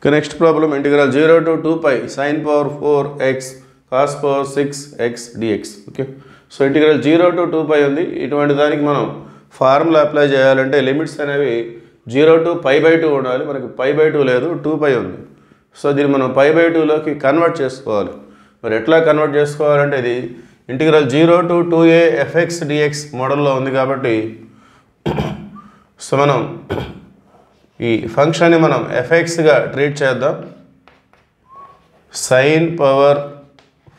Okay, next problem, integral 0 to 2 pi sin power 4x cos power 6x dx. Okay, so integral 0 to 2 pi ఉంది. ఇటువంటి దానికి మనం formula apply చేయాలంటే limits అనేవి 0 to pi by 2 ఉండాలి. మనకి pi by 2 లేదు, 2 pi ఉంది. సో దీన్ని మనం pi by 2 లోకి కన్వర్ట్ చేసుకోవాలి. మరి ఎట్లా కన్వర్ట్ చేసుకోవాలంటే ఇది integral 0 to 2a fx dx మోడల్లో ఉంది కాబట్టి సో మనం ఈ ఫంక్షన్ని మనం fxగా ట్రీట్ చేద్దాం. sin power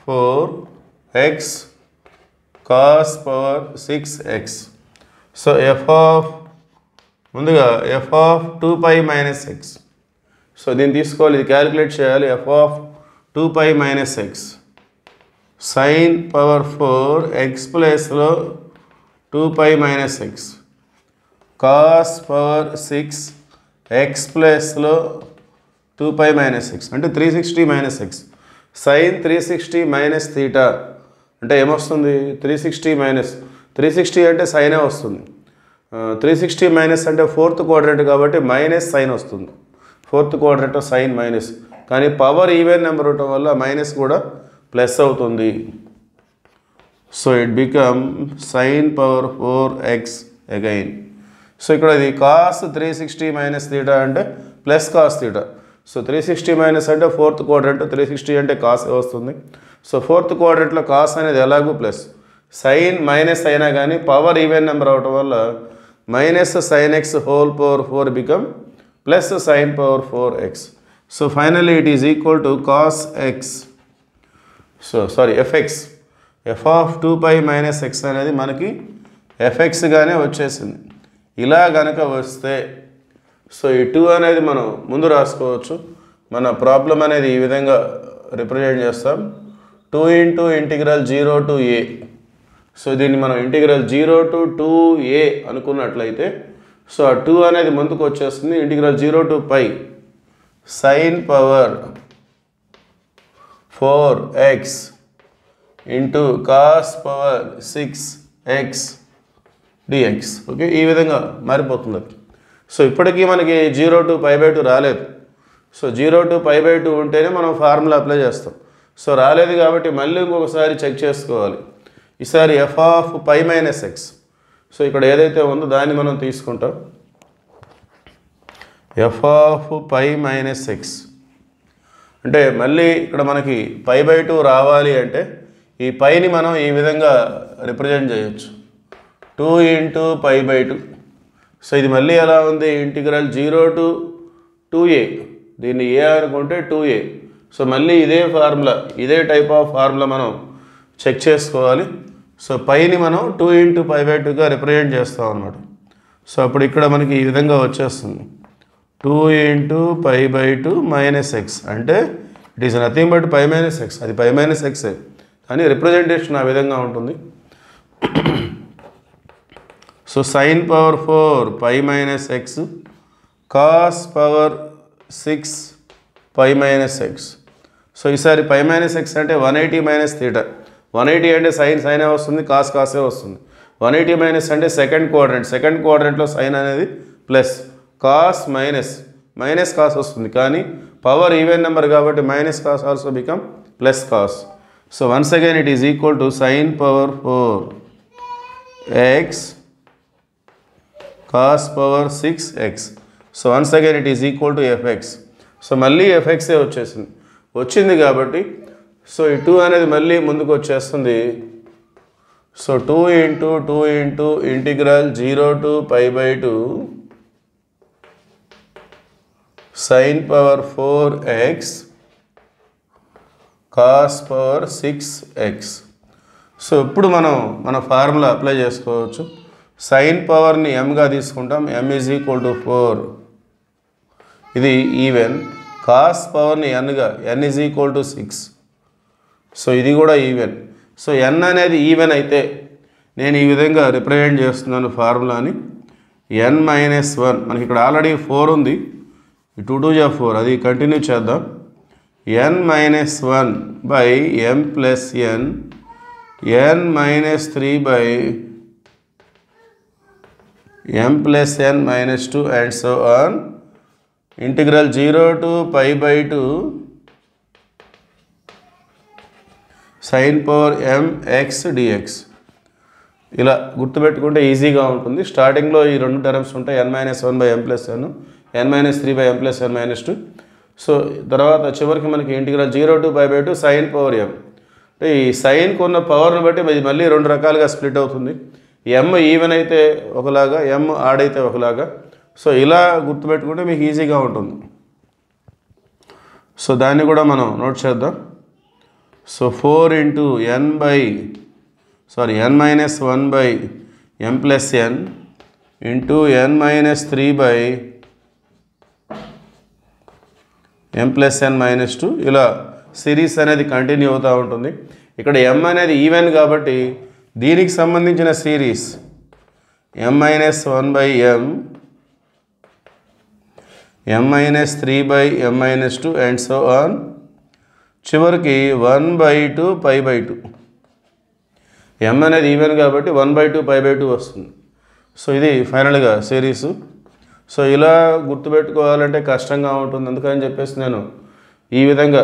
4x cos power 6x. So ముందుగా f of 2 pi minus x. So దీన్ని తీసుకోవాలి, ఇది క్యాలిక్యులేట్ చేయాలి. f of 2 pi minus x sin power 4x ప్లేస్లో 2 pi minus x cos power 6x ప్లస్లో 2 pi minus x అంటే 360 minus x sin 360 minus theta అంటే ఏమొస్తుంది 360 అంటే సైనే వస్తుంది. 360 మైనస్ అంటే ఫోర్త్ క్వాడ్రంట్ కాబట్టి మైనస్ సైన్ వస్తుంది. ఫోర్త్ క్వాడ్రంట్ సైన్ మైనస్, కానీ పవర్ ఈవెన్ నెంబర్ ఉండటం వల్ల మైనస్ కూడా ప్లస్ అవుతుంది. So it become sin power 4x again. So ఇక్కడ ఇది కాస్ 360 మైనస్ థీటా అంటే plus cos theta. So 360 minus అంటే ఫోర్త్ క్వాడ్రంట్, 360 అంటే కాస్ వస్తుంది. సో ఫోర్త్ క్వాడ్రంట్లో కాస్ అనేది ఎలాగూ ప్లస్, సైన్ మైనస్ అయినా కానీ పవర్ ఈవెన్ నెంబర్ అవటం వల్ల minus sin x whole power 4 become plus sin power 4x. So finally it is equal to cos X, so sorry fx, f of 2 pi minus x అనేది మనకి fxగానే వచ్చేసింది. ఇలా కనుక వస్తే సో ఈ 2 అనేది మనం ముందు రాసుకోవచ్చు. మన ప్రాబ్లం అనేది ఈ విధంగా రిప్రజెంట్ చేస్తాం, 2 into integral 0 to a. So దీన్ని మనం ఇంటిగ్రల్ 0 to 2a అనుకున్నట్లయితే సో ఆ 2 అనేది ముందుకు వచ్చేస్తుంది. Integral 0 to pi sin power 4x into cos power 6x dx. Okay, ఈ విధంగా మారిపోతుంది. సో ఇప్పటికీ మనకి 0 to pi by 2 రాలేదు. సో 0 to pi by 2 ఉంటేనే మనం ఫార్ములా అప్లై చేస్తాం. సో రాలేదు కాబట్టి మళ్ళీ ఇంకొకసారి చెక్ చేసుకోవాలి. ఈసారి f of pi minus x. So ఇక్కడ ఏదైతే ఉందో దాన్ని మనం తీసుకుంటాం. f of pi minus x అంటే మళ్ళీ ఇక్కడ మనకి pi by 2 రావాలి అంటే ఈ పైని మనం ఈ విధంగా రిప్రజెంట్ చేయొచ్చు, 2 ఇంటూ pi by 2. సో ఇది మళ్ళీ ఎలా ఉంది, ఇంటిగ్రల్ 0 to 2a, దీన్ని ఏ అనుకుంటే 2a. సో మళ్ళీ ఇదే ఫార్ములా, ఇదే టైప్ ఆఫ్ ఫార్ములా మనం చెక్ చేసుకోవాలి. సో పైని మనం 2 ఇంటూ pi by 2గా రిప్రజెంట్ చేస్తాం అన్నమాట. సో అప్పుడు ఇక్కడ మనకి ఈ విధంగా వచ్చేస్తుంది, 2 into pi by 2 minus x అంటే it is nothing but pi minus x. అది pi మైనస్ ఎక్సే, కానీ రిప్రజెంటేషన్ ఆ విధంగా ఉంటుంది. So sin power 4 pi minus x cos power 6 pi minus x. So ఈసారి pi మైనస్ x అంటే 180 minus theta. 180 అంటే సైనే వస్తుంది, కాసే వస్తుంది. 180 మైనస్ అంటే సెకండ్ క్వాడ్రంట్లో సైన్ అనేది ప్లస్, కాస్ మైనస్ కాస్ వస్తుంది, కానీ పవర్ ఈవెన్ నెంబర్ కాబట్టి minus cos also become plus cos. So once again it is equal to sin power 4x cos power 6x. So once again it is equal to fx. So మళ్ళీ fxఏ వచ్చింది కాబట్టి so ఈ 2 అనేది మళ్ళీ ముందుకు వచ్చేస్తుంది. So 2 into integral 0 to pi by 2 sin power 4x cos power 6x. So ఇప్పుడు మనం మన ఫార్ములా అప్లై చేసుకోవచ్చు. సైన్ పవర్ని mగా తీసుకుంటాం, m ఈజ్ ఈక్వల్ టు 4, ఇది ఈవెన్. కాస్ పవర్ని nగా, n is equal to 6. So ఇది కూడా ఈవెన్. సో n అనేది ఈవెన్ అయితే నేను ఈ విధంగా రిప్రజెంట్ చేస్తున్నాను ఫార్ములాని, n మైనస్ 1. మనకి ఇక్కడ ఆల్రెడీ 4 ఉంది, 2 2 4, అది కంటిన్యూ చేద్దాం. n minus 1 by m plus n minus 3 by m plus n minus 2 and so on integral 0 to π/2 sin power mx dx. ఇలా గుర్తుపెట్టుకుంటే ఈజీగా ఉంటుంది. స్టార్టింగ్లో ఈ రెండు టర్మ్స్ ఉంటాయి, n-1/m+n, n-3/m+n-2. సో తర్వాత చివరికి మనకి integral 0 to π/2 sin power m. అంటే ఈ సైన్కి ఉన్న పవర్ని బట్టి ఇది మళ్ళీ రెండు రకాలుగా స్ప్లిట్ అవుతుంది. m ఈవెన్ అయితే ఒకలాగా, m ఆడ్ అయితే ఒకలాగా. సో ఇలా గుర్తుపెట్టుకుంటే మీకు ఈజీగా ఉంటుంది. సో దాన్ని కూడా మనం నోట్ చేద్దాం. So 4 into n-1/m+n into n-3/m+n-2 ఇలా సిరీస్ అనేది కంటిన్యూ అవుతూ ఉంటుంది. ఇక్కడ m అనేది ఈవెన్ కాబట్టి దీనికి సంబంధించిన series m-1/m, m-3/m-2 and so on. చివరికి 1/2 π/2. m అనేది ఈవెన్ కాబట్టి 1/2 π/2 వస్తుంది. సో ఇది ఫైనల్గా సిరీసు. సో ఇలా గుర్తుపెట్టుకోవాలంటే కష్టంగా ఉంటుంది, అందుకని చెప్పేసి నేను ఈ విధంగా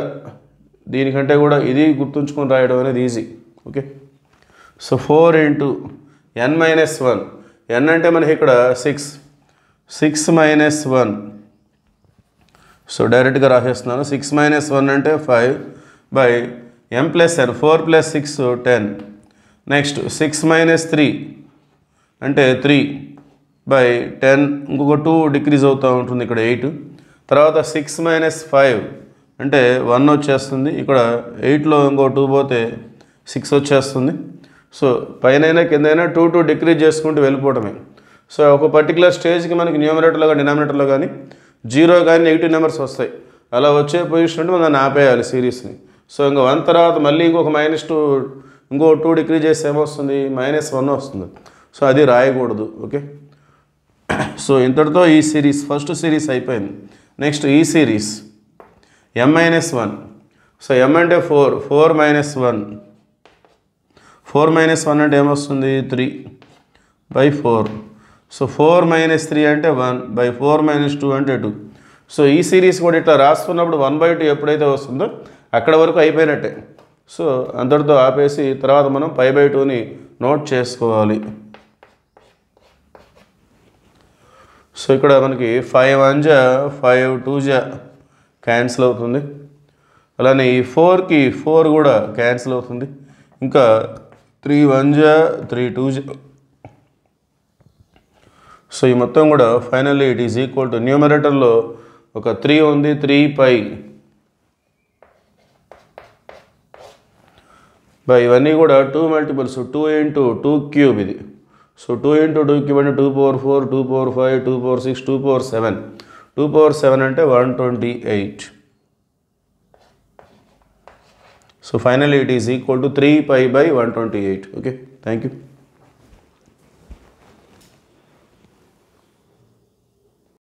దీనికంటే కూడా ఇది గుర్తుంచుకొని రాయడం అనేది easy. Okay. So 4 into n-1, n అంటే మనకి ఇక్కడ 6 -1. సో డైరెక్ట్గా రాసేస్తున్నాను. 6 - 1 అంటే 5/m+n, 4 + 6 10. నెక్స్ట్ 6 - 3 అంటే 3/10, ఇంకొక 2 డిక్రీజ్ అవుతూ ఉంటుంది, ఇక్కడ 8. తర్వాత 6 - 5 అంటే 1 వచ్చేస్తుంది, ఇక్కడ 8లో ఇంకో 2 పోతే 6 వచ్చేస్తుంది. సో పైన కిందైనా 2 డిక్రీజ్ చేసుకుంటూ వెళ్ళిపోవడమే. సో ఒక పర్టికులర్ స్టేజ్కి మనకి న్యూమరేటర్లో కానీ డినామినేటర్లో కానీ 0 కానీ నెగిటివ్ నెంబర్స్ వస్తాయి. అలా వచ్చే పొజిషన్ అంటే మనం దాన్ని ఆపేయాలి సిరీస్ని. సో ఇంకా 1 తర్వాత మళ్ళీ ఇంకొక -2, ఇంకో 2 డిక్రీజ్ చేస్తే ఏమొస్తుంది, -1 వస్తుంది. సో అది రాయకూడదు. ఓకే. సో ఇంతటితో ఈ సిరీస్ ఫస్ట్ సిరీస్ అయిపోయింది. నెక్స్ట్ ఈ సిరీస్ m-1. సో m అంటే 4 -1. 4 - 1 అంటే ఏమొస్తుంది, 3/4. సో 4 - 3 అంటే 1/4 - 2 అంటే 2. సో ఈ సిరీస్ కూడా ఇట్లా రాసుకున్నప్పుడు 1/2 ఎప్పుడైతే వస్తుందో అక్కడ వరకు అయిపోయినట్టే. సో అంతటితో ఆపేసి తర్వాత మనం π/2ని నోట్ చేసుకోవాలి. సో ఇక్కడ మనకి 5 1 5 2 క్యాన్సిల్ అవుతుంది. అలానే ఈ 4కి 4 కూడా క్యాన్సిల్ అవుతుంది. ఇంకా 3 1 3 2. సో ఈ మొత్తం కూడా finally it is equal to న్యూమరేటర్లో ఒక 3 ఉంది, 3π ఇవన్నీ కూడా 2 మల్టిపుల్స్, 2 into 2³ ఇది. సో 2 into 2³ అంటే 2/4, 2/5, 2/6, 2/7. 2/7 అంటే 128. So finally it is equal to 3π/128. Okay, thank you.